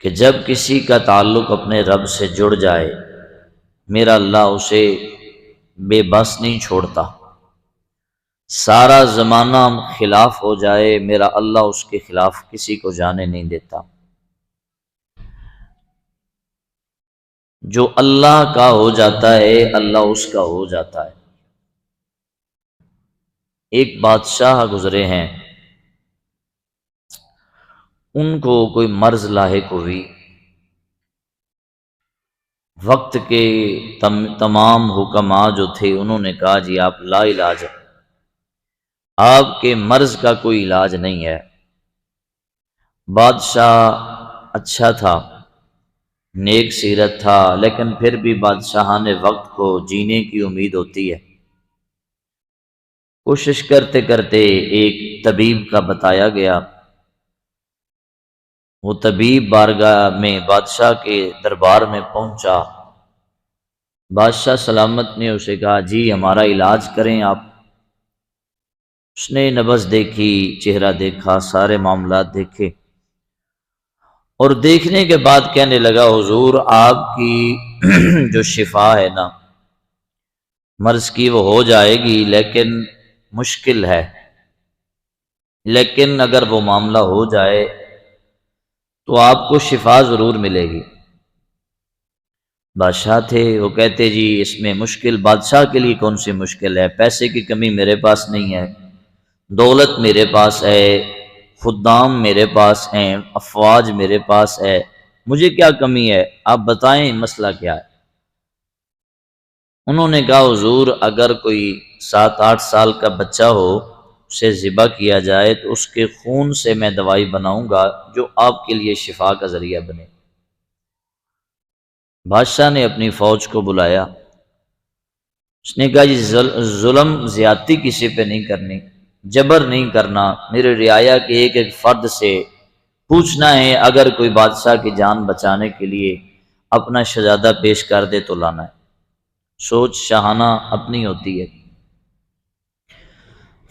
کہ جب کسی کا تعلق اپنے رب سے جڑ جائے میرا اللہ اسے بے بس نہیں چھوڑتا، سارا زمانہ خلاف ہو جائے میرا اللہ اس کے خلاف کسی کو جانے نہیں دیتا۔ جو اللہ کا ہو جاتا ہے اللہ اس کا ہو جاتا ہے۔ ایک بادشاہ گزرے ہیں، ان کو کوئی مرض لاحق ہوئی، وقت کے تمام حکماء جو تھے انہوں نے کہا جی آپ لا علاج، آپ کے مرض کا کوئی علاج نہیں ہے۔ بادشاہ اچھا تھا، نیک سیرت تھا، لیکن پھر بھی بادشاہان وقت کو جینے کی امید ہوتی ہے۔ کوشش کرتے کرتے ایک طبیب کا بتایا گیا، وہ طبیب بارگاہ میں بادشاہ کے دربار میں پہنچا، بادشاہ سلامت نے اسے کہا جی ہمارا علاج کریں آپ۔ اس نے نبض دیکھی، چہرہ دیکھا، سارے معاملات دیکھے، اور دیکھنے کے بعد کہنے لگا حضور آپ کی جو شفا ہے نا مرض کی وہ ہو جائے گی، لیکن مشکل ہے، لیکن اگر وہ معاملہ ہو جائے تو آپ کو شفا ضرور ملے گی۔ بادشاہ تھے، وہ کہتے جی اس میں مشکل بادشاہ کے لیے کون سی مشکل ہے، پیسے کی کمی میرے پاس نہیں ہے، دولت میرے پاس ہے، خدام میرے پاس ہیں، افواج میرے پاس ہے، مجھے کیا کمی ہے، آپ بتائیں مسئلہ کیا ہے۔ انہوں نے کہا حضور اگر کوئی 7-8 سال کا بچہ ہو اسے ذبح کیا جائے تو اس کے خون سے میں دوائی بناؤں گا جو آپ کے لیے شفا کا ذریعہ بنے۔ بادشاہ نے اپنی فوج کو بلایا، اس نے کہا جی ظلم زیادتی کسی پہ نہیں کرنی، جبر نہیں کرنا، میرے رعایا کے ایک ایک فرد سے پوچھنا ہے، اگر کوئی بادشاہ کی جان بچانے کے لیے اپنا شہزادہ پیش کر دے تو لانا ہے۔ سوچ شاہانہ اپنی ہوتی ہے۔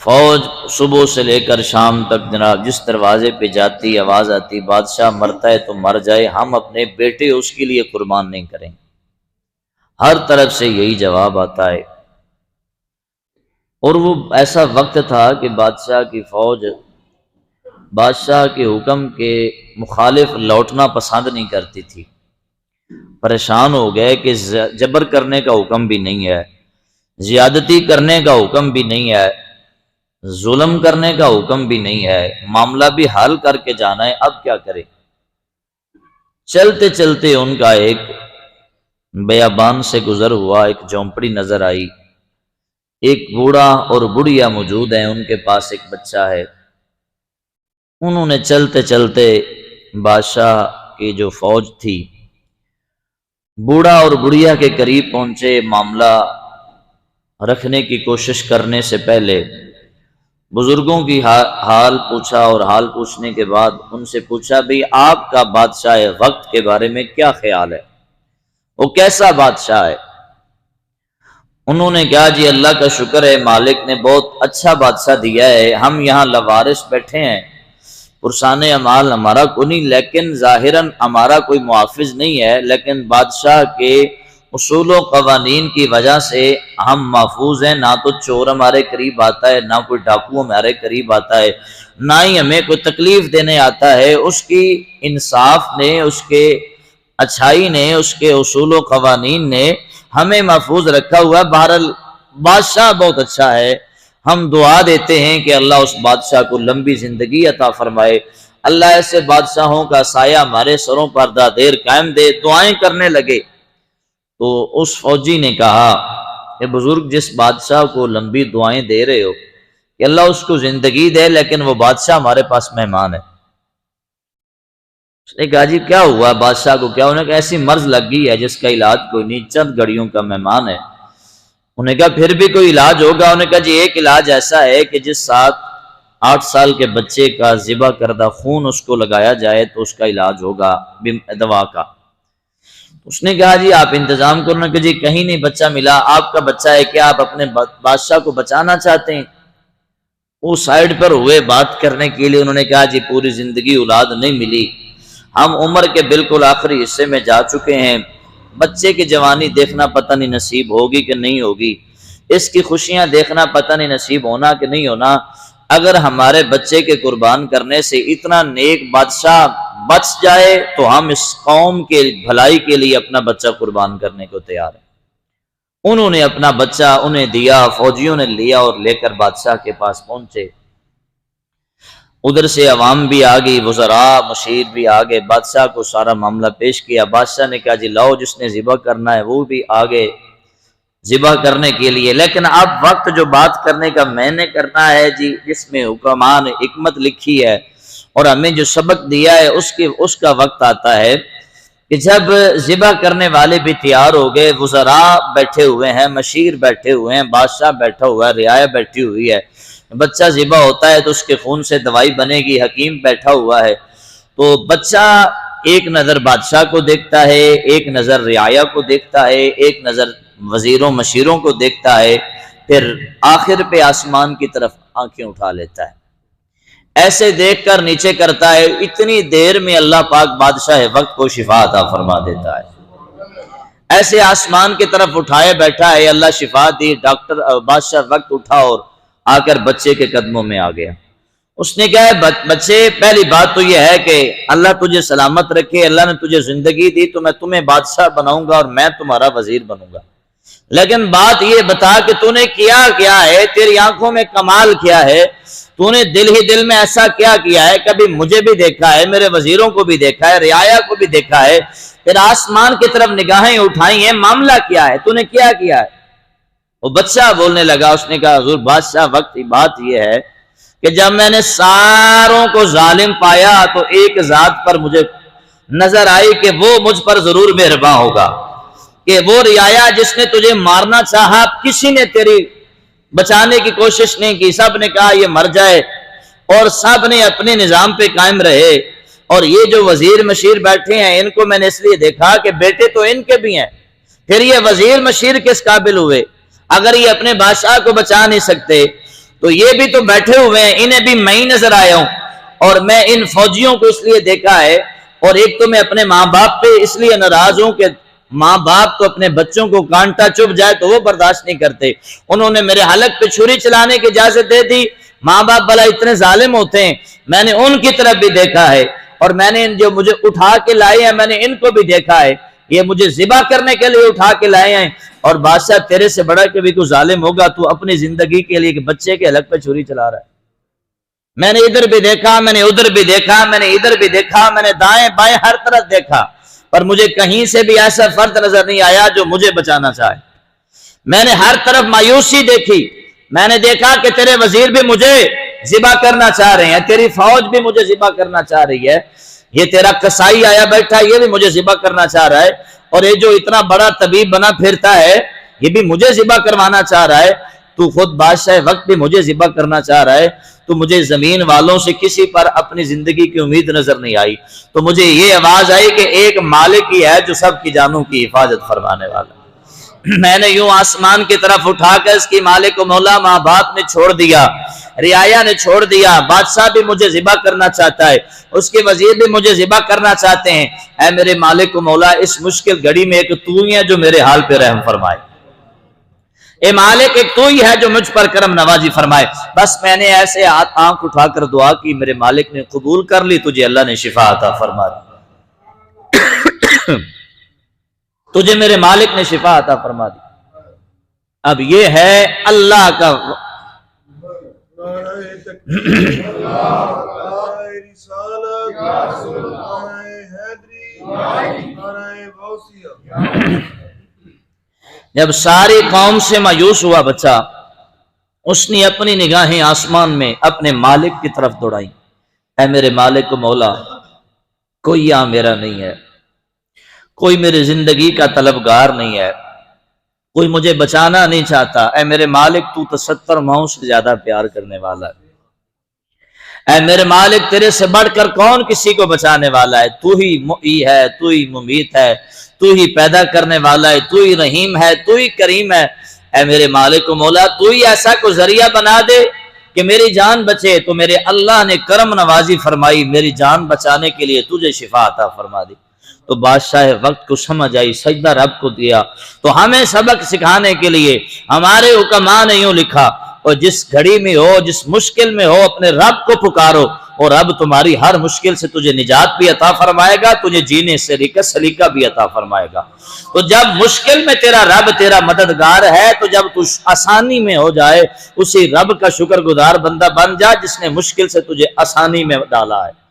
فوج صبح سے لے کر شام تک جناب جس دروازے پہ جاتی آواز آتی بادشاہ مرتا ہے تو مر جائے، ہم اپنے بیٹے اس کے لیے قربان نہیں کریں، ہر طرف سے یہی جواب آتا ہے۔ اور وہ ایسا وقت تھا کہ بادشاہ کی فوج بادشاہ کے حکم کے مخالف لوٹنا پسند نہیں کرتی تھی، پریشان ہو گئے کہ جبر کرنے کا حکم بھی نہیں ہے، زیادتی کرنے کا حکم بھی نہیں ہے، ظلم کرنے کا حکم بھی نہیں ہے، معاملہ بھی حل کر کے جانا ہے، اب کیا کرے۔ چلتے چلتے ان کا ایک بیابان سے گزر ہوا، ایک جھونپڑی نظر آئی، ایک بوڑھا اور بڑھیا موجود ہیں، ان کے پاس ایک بچہ ہے۔ انہوں نے چلتے چلتے بادشاہ کی جو فوج تھی بوڑھا اور بڑھیا کے قریب پہنچے، معاملہ رکھنے کی کوشش کرنے سے پہلے بزرگوں کی حال پوچھا، اور حال پوچھنے کے بعد ان سے پوچھا بھی آپ کا بادشاہ وقت کے بارے میں کیا خیال ہے، وہ کیسا بادشاہ ہے۔ انہوں نے کہا جی اللہ کا شکر ہے، مالک نے بہت اچھا بادشاہ دیا ہے، ہم یہاں لوارث بیٹھے ہیں، پرسان اعمال ہمارا کوئی نہیں، لیکن ظاہراً ہمارا کوئی محافظ نہیں ہے، لیکن بادشاہ کے اصول و قوانین کی وجہ سے ہم محفوظ ہیں، نہ تو چور ہمارے قریب آتا ہے، نہ کوئی ڈاکو ہمارے قریب آتا ہے، نہ ہی ہمیں کوئی تکلیف دینے آتا ہے۔ اس کی انصاف نے، اس کے اچھائی نے، اس کے اصول و قوانین نے ہمیں محفوظ رکھا ہوا ہے۔ بہرحال بادشاہ بہت اچھا ہے، ہم دعا دیتے ہیں کہ اللہ اس بادشاہ کو لمبی زندگی عطا فرمائے، اللہ ایسے بادشاہوں کا سایہ ہمارے سروں پر دیر قائم دے۔ دعائیں کرنے لگے تو اس فوجی نے کہا کہ بزرگ جس بادشاہ کو لمبی دعائیں دے رہے ہو کہ اللہ اس کو زندگی دے، لیکن وہ بادشاہ ہمارے پاس مہمان ہے۔ اس نے کہا جی کیا ہوا بادشاہ کو، کیا؟ انہوں نے کہا ایسی مرض لگ گئی ہے جس کا علاج کوئی نہیں، چند گھڑیوں کا مہمان ہے۔ انہوں نے کہا پھر بھی کوئی علاج ہوگا؟ انہوں نے کہا جی ایک علاج ایسا ہے کہ جس 7-8 سال کے بچے کا ذبح کردہ خون اس کو لگایا جائے تو اس کا علاج ہوگا دوا کا۔ اس نے کہا جی آپ انتظام کرنا کہ جی کہیں نہیں بچہ ملا، آپ کا بچہ ہے، کیا آپ اپنے بادشاہ کو بچانا چاہتے ہیں؟ وہ سائیڈ پر ہوئے بات کرنے کے لیے، انہوں نے کہا جی پوری زندگی اولاد نہیں ملی، ہم عمر کے بالکل آخری حصے میں جا چکے ہیں، بچے کی جوانی دیکھنا پتہ نہیں نصیب ہوگی کہ نہیں ہوگی، اس کی خوشیاں دیکھنا پتہ نہیں نصیب ہونا کہ نہیں ہونا۔ اگر ہمارے بچے کے قربان کرنے سے اتنا نیک بادشاہ بچ جائے تو ہم اس قوم کے بھلائی کے لیے اپنا بچہ قربان کرنے کو تیار ہیں۔ انہوں نے اپنا بچہ انہیں دیا، فوجیوں نے لیا اور لے کر بادشاہ کے پاس پہنچے۔ ادھر سے عوام بھی آ گئی، وزراء مشیر بھی آ گئے، بادشاہ کو سارا معاملہ پیش کیا۔ بادشاہ نے کہا جی لاؤ، جس نے ذبح کرنا ہے وہ بھی آگے ذبح کرنے کے لیے، لیکن اب وقت جو بات کرنے کا میں نے کرنا ہے جی، جس میں حکماء نے حکمت لکھی ہے اور ہمیں جو سبق دیا ہے اس کا وقت آتا ہے کہ جب ذبح کرنے والے بھی تیار ہو گئے، وزراء بیٹھے ہوئے ہیں، مشیر بیٹھے ہوئے ہیں، بادشاہ بیٹھا ہوا ہے، رعایا بیٹھی ہوئی ہے، بچہ ذبح ہوتا ہے تو اس کے خون سے دوائی بنے گی، حکیم بیٹھا ہوا ہے، تو بچہ ایک نظر بادشاہ کو دیکھتا ہے، ایک نظر رعایا کو دیکھتا ہے، ایک نظر وزیروں مشیروں کو دیکھتا ہے، پھر آخر پہ آسمان کی طرف آنکھیں اٹھا لیتا ہے، ایسے دیکھ کر نیچے کرتا ہے۔ اتنی دیر میں اللہ پاک بادشاہ وقت کو شفا عطا فرما دیتا ہے، ایسے آسمان کی طرف اٹھائے بیٹھا ہے، اللہ شفا دی، ڈاکٹر بادشاہ وقت اٹھا اور آ کر بچے کے قدموں میں آ گیا۔ اس نے کہا بچے، پہلی بات تو یہ ہے کہ اللہ تجھے سلامت رکھے، اللہ نے تجھے زندگی دی تو میں تمہیں بادشاہ بناؤں گا اور میں تمہارا وزیر بنوں گا، لیکن بات یہ بتا کہ تو نے کیا ہے، تیری آنکھوں میں کمال کیا ہے، تو نے دل ہی دل میں ایسا کیا ہے، کبھی مجھے بھی دیکھا ہے، میرے وزیروں کو بھی دیکھا ہے، رعایا کو بھی دیکھا ہے، پھر آسمان کی طرف نگاہیں اٹھائی ہیں، معاملہ کیا ہے، تو نے کیا ہے؟ وہ بچہ بولنے لگا، اس نے کہا حضور بادشاہ وقت کی بات یہ ہے کہ جب میں نے ساروں کو ظالم پایا تو ایک ذات پر مجھے نظر آئی کہ وہ مجھ پر ضرور مہرباں ہوگا، کہ وہ رعایا جس نے تجھے مارنا چاہا کسی نے تیری بچانے کی کوشش نہیں کی، سب نے کہا یہ مر جائے اور سب نے اپنے نظام پہ قائم رہے، اور یہ جو وزیر مشیر بیٹھے ہیں ان کو میں نے اس لیے دیکھا کہ بیٹے تو ان کے بھی ہیں، پھر یہ وزیر مشیر کس قابل ہوئے؟ اگر یہ اپنے بادشاہ کو بچا نہیں سکتے تو یہ بھی تو بیٹھے ہوئے ہیں، انہیں بھی میں ہی نظر آیا ہوں، اور میں ان فوجیوں کو اس لیے دیکھا ہے، اور ایک تو میں اپنے ماں باپ پہ اس لیے ناراض ہوں کہ ماں باپ تو اپنے بچوں کو کانٹا چبھ جائے تو وہ برداشت نہیں کرتے، انہوں نے میرے حلق پہ چھری چلانے کی اجازت دے دی، ماں باپ بھلا اتنے ظالم ہوتے ہیں، میں نے ان کی طرف بھی دیکھا ہے، اور میں نے جو مجھے اٹھا کے لائے ہیں میں نے ان کو بھی دیکھا ہے، یہ مجھے ذبح کرنے کے لیے اٹھا کے لائے ہیں، اور بادشاہ تیرے سے بڑا کبھی کوئی ظالم ہوگا تو اپنی زندگی کے لیے کہ بچے کے حلق پہ چھری چلا رہا ہے۔ میں نے ادھر بھی دیکھا، میں نے ادھر بھی دیکھا، میں نے ادھر بھی دیکھا، میں نے دائیں بائیں ہر طرف دیکھا، پر مجھے کہیں سے بھی ایسا فرد نظر نہیں آیا جو مجھے بچانا چاہے۔ میں نے ہر طرف مایوسی دیکھی، میں نے دیکھا کہ تیرے وزیر بھی مجھے ذبح کرنا چاہ رہے ہیں، تیری فوج بھی مجھے ذبح کرنا چاہ رہی ہے، یہ تیرا قصائی آیا بیٹھا یہ بھی مجھے ذبح کرنا چاہ رہا ہے، اور یہ جو اتنا بڑا طبیب بنا پھرتا ہے یہ بھی مجھے ذبح کروانا چاہ رہا ہے، تو خود بادشاہ وقت بھی مجھے ذبح کرنا چاہ رہا ہے، تو مجھے زمین والوں سے کسی پر اپنی زندگی کی امید نظر نہیں آئی، تو مجھے یہ آواز آئی کہ ایک مالک ہی ہے جو سب کی جانوں کی حفاظت فرمانے والا۔ میں نے یوں آسمان کی طرف اٹھا کر اس کی مالک و مولا، ماں باپ نے چھوڑ دیا، رعایا نے چھوڑ دیا، بادشاہ بھی مجھے ذبح کرنا چاہتا ہے، اس کے وزیر بھی مجھے ذبح کرنا چاہتے ہیں، اے میرے مالک و مولا اس مشکل گھڑی میں ایک تو ہی ہے جو میرے حال پہ رحم فرمائے، اے مالک ایک تو ہی ہے جو مجھ پر کرم نوازی فرمائے۔ بس میں نے ایسے آنکھ اٹھا کر دعا کی، میرے مالک نے قبول کر لی، تجھے اللہ نے شفا عطا فرما دی، تجھے میرے مالک نے شفا عطا فرما دی۔ اب یہ ہے اللہ کا جب ساری قوم سے مایوس ہوا بچہ، اس نے اپنی نگاہیں آسمان میں اپنے مالک کی طرف دوڑائیں، اے میرے مالک و مولا کوئی یہاں میرا نہیں ہے، کوئی میری زندگی کا طلبگار نہیں ہے، کوئی مجھے بچانا نہیں چاہتا، اے میرے مالک تو 70 ماؤں سے زیادہ پیار کرنے والا ہے، اے میرے مالک تیرے سے بڑھ کر کون کسی کو بچانے والا ہے، تو ہی محیی ہے، تو ہی ممیت ہے، تو ہی پیدا کرنے والا ہے، تو ہی رحیم ہے، تو ہی کریم ہے، اے میرے مالک و مولا تو ہی ایسا کو ذریعہ بنا دے کہ میری جان بچے تو میرے اللہ نے کرم نوازی فرمائی، میری جان بچانے کے لیے تجھے شفا عطا فرما دی۔ تو بادشاہ وقت کو سمجھ آئی، سجدہ رب کو دیا۔ تو ہمیں سبق سکھانے کے لیے ہمارے حکماء نے یوں لکھا، اور جس گھڑی میں ہو، جس مشکل میں ہو، اپنے رب کو پکارو اور رب تمہاری ہر مشکل سے تجھے نجات بھی عطا فرمائے گا، تجھے جینے سے سلیقہ بھی عطا فرمائے گا۔ تو جب مشکل میں تیرا رب تیرا مددگار ہے تو جب تو آسانی میں ہو جائے، اسی رب کا شکر گزار بندہ بن جا جس نے مشکل سے تجھے آسانی میں ڈالا ہے۔